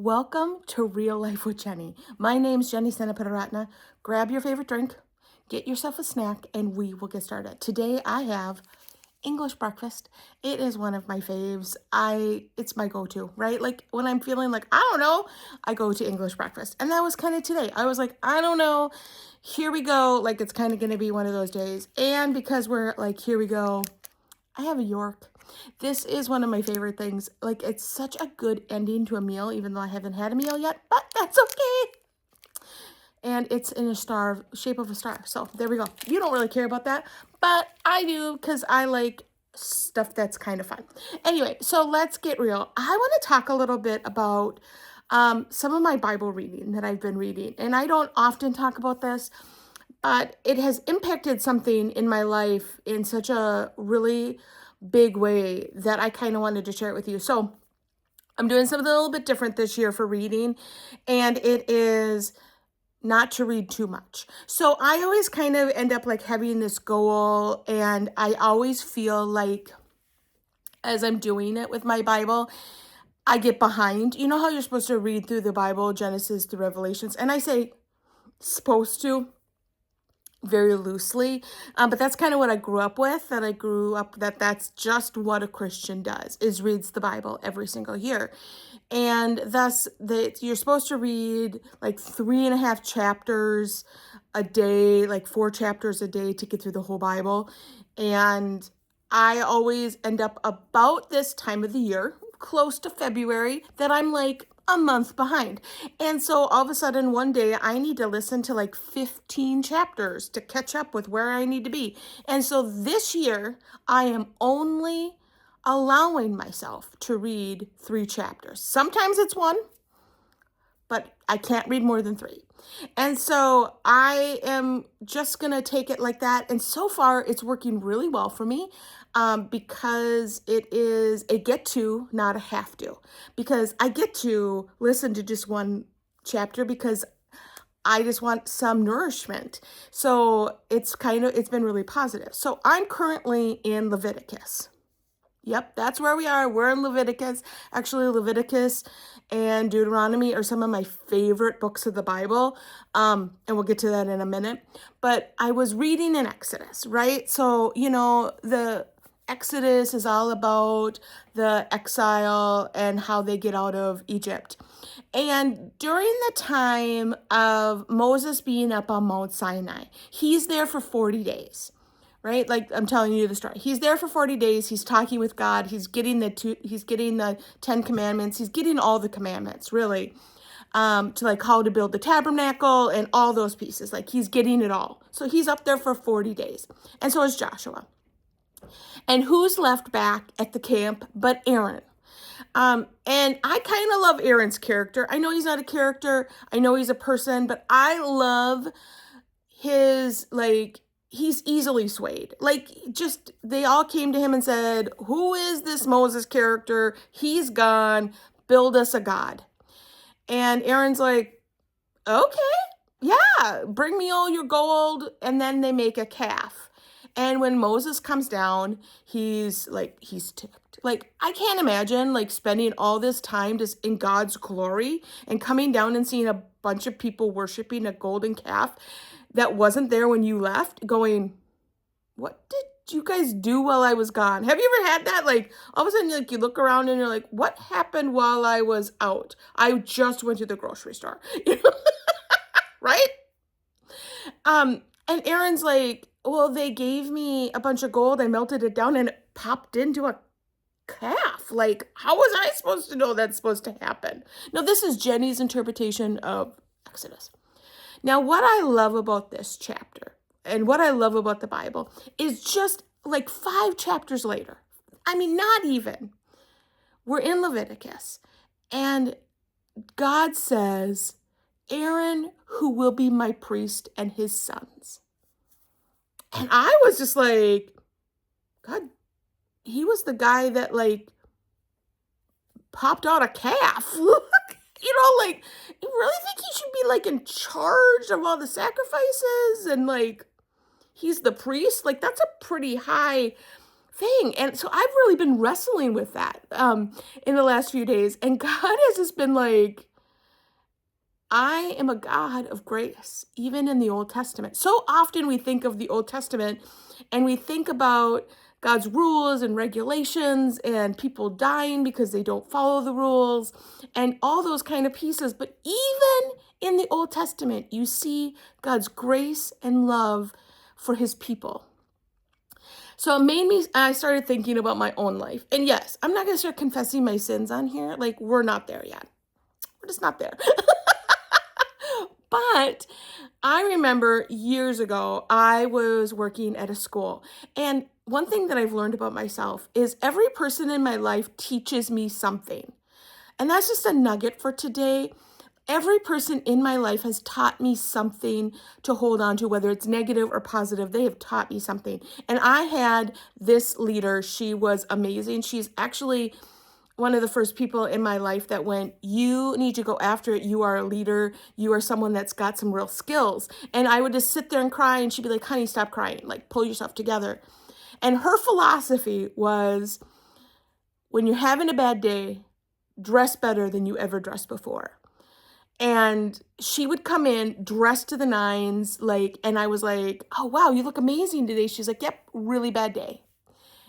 Welcome to Real Life with Jenny. My name's Jenny Senaparatna. Grab your favorite drink, get yourself a snack, and we will get started. Today I have English breakfast. It is one of my faves. It's my go-to, right? Like when I'm feeling like, I don't know, I go to English breakfast. And that was kind of today. I was like, I don't know. Here we go. Like it's kind of going to be one of those days. And because we're like, here we go, I have a York. This is one of my favorite things. Like, it's such a good ending to a meal, even though I haven't had a meal yet, but that's okay. And it's in shape of a star. So there we go. You don't really care about that, but I do because I like stuff that's kind of fun. Anyway, so let's get real. I want to talk a little bit about some of my Bible reading that I've been reading. And I don't often talk about this, but it has impacted something in my life in such a really big way that I kind of wanted to share it with you. So I'm doing something a little bit different this year for reading, and it is not to read too much. So I always kind of end up like having this goal, and I always feel like as I'm doing it with my Bible, I get behind. You know how you're supposed to read through the Bible, Genesis to Revelations, and I say supposed to very loosely, but that's kind of what I grew up with, that's just what a Christian does, is reads the Bible every single year. And thus you're supposed to read like 3.5 chapters a day, like 4 chapters a day to get through the whole Bible. And I always end up about this time of the year, close to February, that I'm like a month behind. And so all of a sudden one day I need to listen to like 15 chapters to catch up with where I need to be. And so this year I am only allowing myself to read 3 chapters. Sometimes it's 1, but I can't read more than 3. And so I am just going to take it like that. And so far it's working really well for me because it is a get to, not a have to. Because I get to listen to just 1 chapter because I just want some nourishment. So it's been really positive. So I'm currently in Leviticus. Yep, that's where we are. We're in Leviticus. Actually, Leviticus and Deuteronomy are some of my favorite books of the Bible. And we'll get to that in a minute. But I was reading in Exodus, right? So, the Exodus is all about the exile and how they get out of Egypt. And during the time of Moses being up on Mount Sinai, he's there for 40 days. Right? Like I'm telling you the story. He's there for 40 days. He's talking with God. He's getting the 10 commandments. He's getting all the commandments, really, to like how to build the tabernacle and all those pieces. Like he's getting it all. So he's up there for 40 days. And so is Joshua. And who's left back at the camp but Aaron? And I kind of love Aaron's character. I know he's not a character. I know he's a person, but I love his he's easily swayed. They all came to him and said, who is this Moses character? He's gone. Build us a god. And Aaron's like, okay, yeah, bring me all your gold. And then they make a calf. And when Moses comes down, he's ticked. Like, I can't imagine spending all this time just in God's glory and coming down and seeing a bunch of people worshiping a golden calf that wasn't there when you left, going, what did you guys do while I was gone? Have you ever had that? All of a sudden, you look around and you're like, what happened while I was out? I just went to the grocery store, right? And Aaron's like, well, they gave me a bunch of gold. I melted it down and it popped into a calf. How was I supposed to know that's supposed to happen? No, this is Jenny's interpretation of Exodus. Now, what I love about this chapter and what I love about the Bible is just 5 chapters later. I mean, not even. We're in Leviticus, and God says, Aaron, who will be my priest, and his sons. And I was just like, God, he was the guy that popped out a calf. You really think he should be in charge of all the sacrifices and he's the priest? That's a pretty high thing. And so I've really been wrestling with that in the last few days. And God has just been I am a God of grace, even in the Old Testament. So often we think of the Old Testament and we think about God's rules and regulations and people dying because they don't follow the rules and all those kind of pieces. But even in the Old Testament, you see God's grace and love for his people. So it made me, I started thinking about my own life. And yes, I'm not going to start confessing my sins on here. Like, we're not there yet. We're just not there. But I remember years ago, I was working at a school. And one thing that I've learned about myself is every person in my life teaches me something. And that's just a nugget for today. Every person in my life has taught me something to hold on to, whether it's negative or positive. They have taught me something. And I had this leader. She was amazing. She's actually one of the first people in my life that went, you need to go after it. You are a leader. You are someone that's got some real skills. And I would just sit there and cry, and she'd be like, honey, stop crying. Like, pull yourself together. And her philosophy was, when you're having a bad day, dress better than you ever dressed before. And she would come in dressed to the nines, like, and I was like, oh, wow, you look amazing today. She's like, yep, really bad day.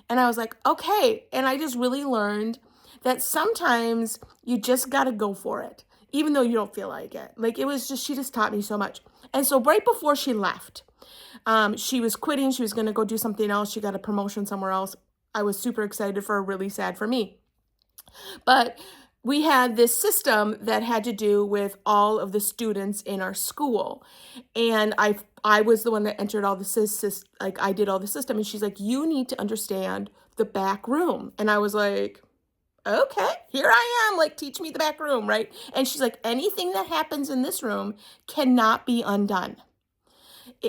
And I was like, okay. And I just really learned that sometimes you just got to go for it, even though you don't feel like it. Like, it was just, she just taught me so much. And so right before she left, she was quitting. She was going to go do something else. She got a promotion somewhere else. I was super excited for her, really sad for me. But we had this system that had to do with all of the students in our school. And I was the one that entered all the like, I did all the system. And she's like, you need to understand the back room. And I was like, okay, here I am, like, teach me the back room, right? And she's like, anything that happens in this room cannot be undone.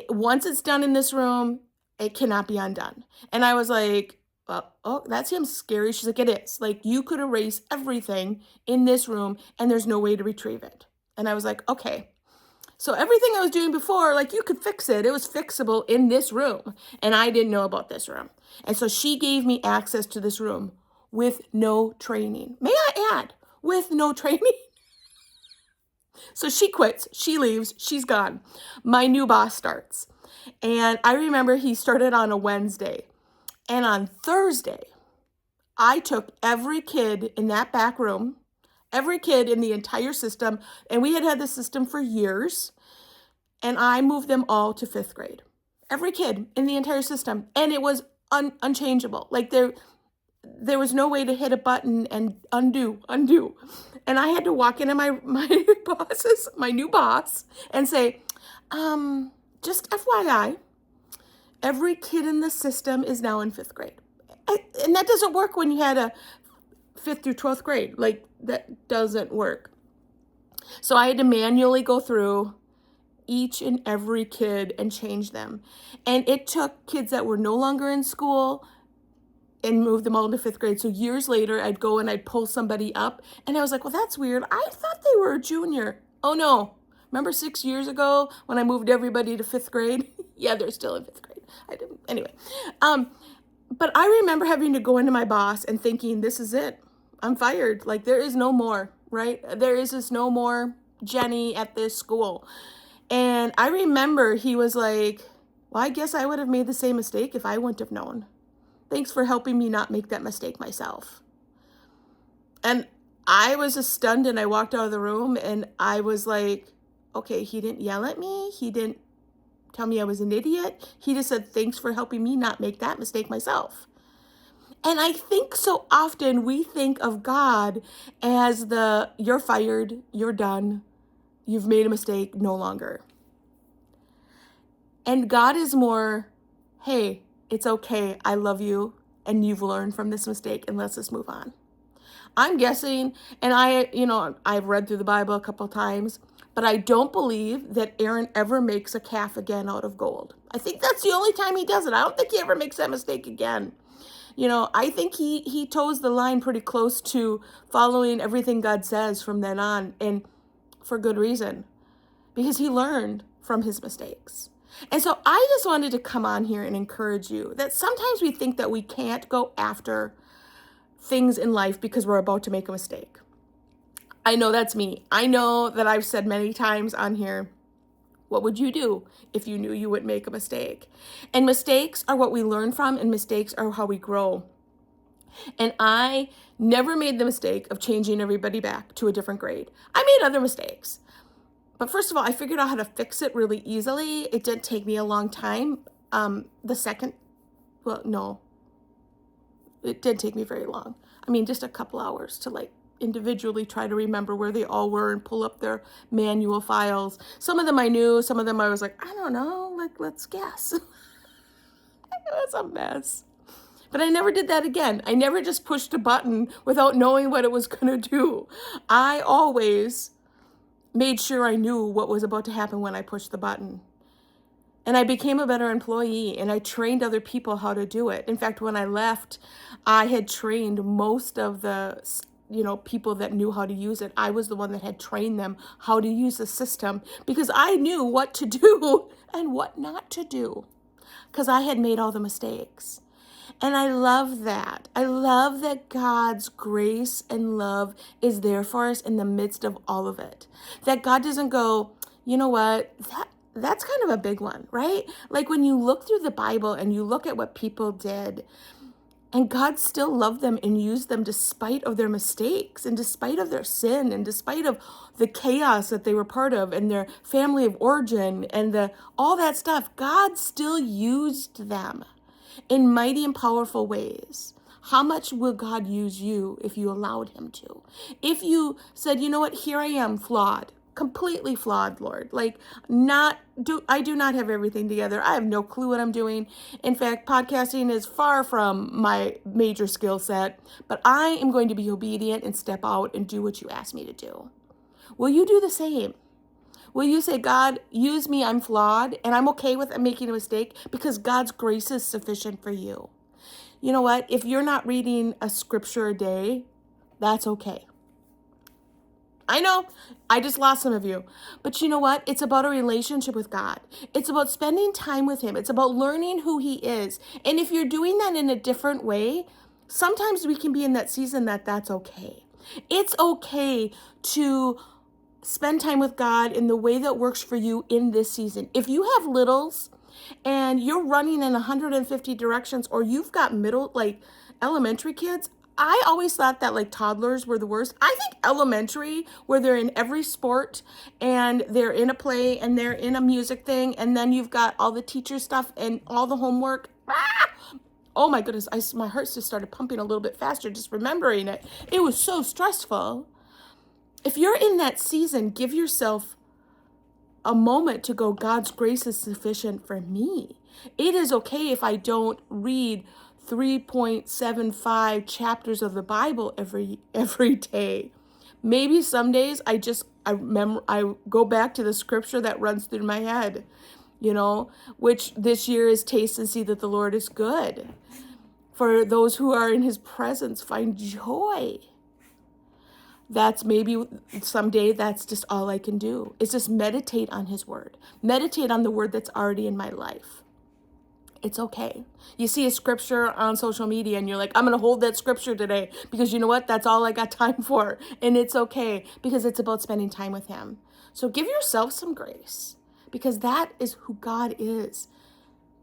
Once it's done in this room, it cannot be undone. And I was like, oh, that seems scary. She's like, it is. Like, you could erase everything in this room and there's no way to retrieve it. And I was like, okay. So everything I was doing before, like, you could fix it. It was fixable in this room. And I didn't know about this room. And so she gave me access to this room with no training. May I add, with no training? So she quits, she leaves, she's gone. My new boss starts. And I remember he started on a Wednesday. And on Thursday, I took every kid in that back room, every kid in the entire system, and we had this system for years, and I moved them all to 5th grade. Every kid in the entire system. And it was unchangeable. Like, there was no way to hit a button and undo. And I had to walk into my new boss, and say, just FYI, every kid in the system is now in 5th grade. And that doesn't work when you had a 5th through 12th grade. Like, that doesn't work. So I had to manually go through each and every kid and change them. And it took kids that were no longer in school and move them all into 5th grade. So years later, I'd go and I'd pull somebody up, and I was like, well, that's weird. I thought they were a junior. Oh no. Remember 6 years ago when I moved everybody to 5th grade? Yeah, they're still in 5th grade. I didn't. Anyway. But I remember having to go into my boss and thinking, this is it. I'm fired. Like, there is no more, right? There is just no more Jenny at this school. And I remember he was like, well, I guess I would have made the same mistake if I wouldn't have known. Thanks for helping me not make that mistake myself. And I was just stunned, and I walked out of the room, and I was like, okay, he didn't yell at me. He didn't tell me I was an idiot. He just said, thanks for helping me not make that mistake myself. And I think so often we think of God as you're fired, you're done, you've made a mistake, no longer. And God is more, hey, it's okay, I love you, and you've learned from this mistake, and let's just move on. I'm guessing, and I've read through the Bible a couple times, but I don't believe that Aaron ever makes a calf again out of gold. I think that's the only time he does it. I don't think he ever makes that mistake again. I think he toes the line pretty close to following everything God says from then on, and for good reason, because he learned from his mistakes. And so I just wanted to come on here and encourage you that sometimes we think that we can't go after things in life because we're about to make a mistake. I know that's me. I know that I've said many times on here, what would you do if you knew you would make a mistake? And mistakes are what we learn from, and mistakes are how we grow. And I never made the mistake of changing everybody back to a different grade. I made other mistakes. But first of all, I figured out how to fix it really easily. It didn't take me a long time. No, it didn't take me very long. I mean, just a couple hours to like individually try to remember where they all were and pull up their manual files. Some of them I knew, some of them I was like, I don't know, like, let's guess. It was a mess. But I never did that again. I never just pushed a button without knowing what it was going to do. I always made sure I knew what was about to happen when I pushed the button. And I became a better employee, and I trained other people how to do it. In fact, when I left, I had trained most of the people that knew how to use it. I was the one that had trained them how to use the system because I knew what to do and what not to do because I had made all the mistakes. And I love that. I love that God's grace and love is there for us in the midst of all of it. That God doesn't go, you know what, that's kind of a big one, right? Like when you look through the Bible and you look at what people did, and God still loved them and used them despite of their mistakes and despite of their sin and despite of the chaos that they were part of and their family of origin and all that stuff. God still used them in mighty and powerful ways. How much will God use you if you allowed him to? If you said, you know what, here I am, flawed, completely flawed, Lord. I do not have everything together. I have no clue what I'm doing. In fact, podcasting is far from my major skill set, but I am going to be obedient and step out and do what you ask me to do. Will you do the same? Will you say, God, use me, I'm flawed, and I'm okay with making a mistake because God's grace is sufficient for you. You know what? If you're not reading a scripture a day, that's okay. I know, I just lost some of you. But you know what? It's about a relationship with God. It's about spending time with him. It's about learning who he is. And if you're doing that in a different way, sometimes we can be in that season that's okay. It's okay to spend time with God in the way that works for you in this season. If you have littles and you're running in 150 directions, or you've got elementary kids, I always thought that like toddlers were the worst. I think elementary, where they're in every sport and they're in a play and they're in a music thing, and then you've got all the teacher stuff and all the homework. Oh my goodness, my heart just started pumping a little bit faster just remembering it. It was so stressful. If you're in that season, give yourself a moment to go, God's grace is sufficient for me. It is okay if I don't read 3.75 chapters of the Bible every day. Maybe some days I go back to the scripture that runs through my head, which this year is taste and see that the Lord is good. For those who are in his presence, find joy. That's maybe someday that's just all I can do is just meditate on his word. Meditate on the word that's already in my life. It's okay. You see a scripture on social media and you're like, I'm going to hold that scripture today because you know what? That's all I got time for. And it's okay because it's about spending time with him. So give yourself some grace because that is who God is.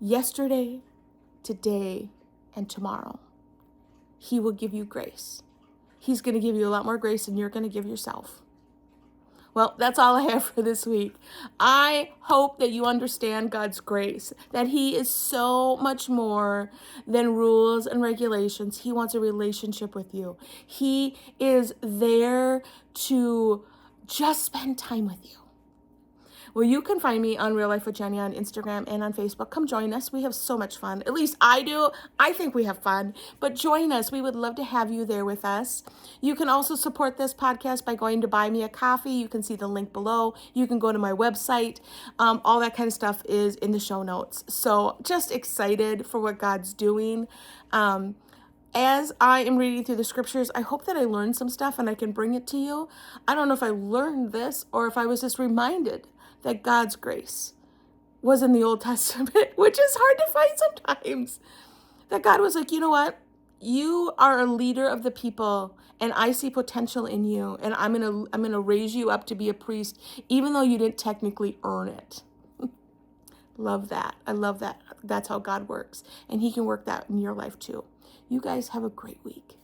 Yesterday, today, and tomorrow. He will give you grace. He's going to give you a lot more grace than you're going to give yourself. Well, that's all I have for this week. I hope that you understand God's grace, that he is so much more than rules and regulations. He wants a relationship with you. He is there to just spend time with you. Well, you can find me on Real Life with Jenny on Instagram and on Facebook. Come join us. We have so much fun. At least I do. I think we have fun. But join us. We would love to have you there with us. You can also support this podcast by going to Buy Me a Coffee. You can see the link below. You can go to my website. All that kind of stuff is in the show notes. So just excited for what God's doing. As I am reading through the scriptures, I hope that I learned some stuff and I can bring it to you. I don't know if I learned this or if I was just reminded that God's grace was in the Old Testament, which is hard to find sometimes. That God was like, you know what? You are a leader of the people, and I see potential in you, and I'm gonna raise you up to be a priest, even though you didn't technically earn it. Love that. I love that. That's how God works, and He can work that in your life too. You guys have a great week.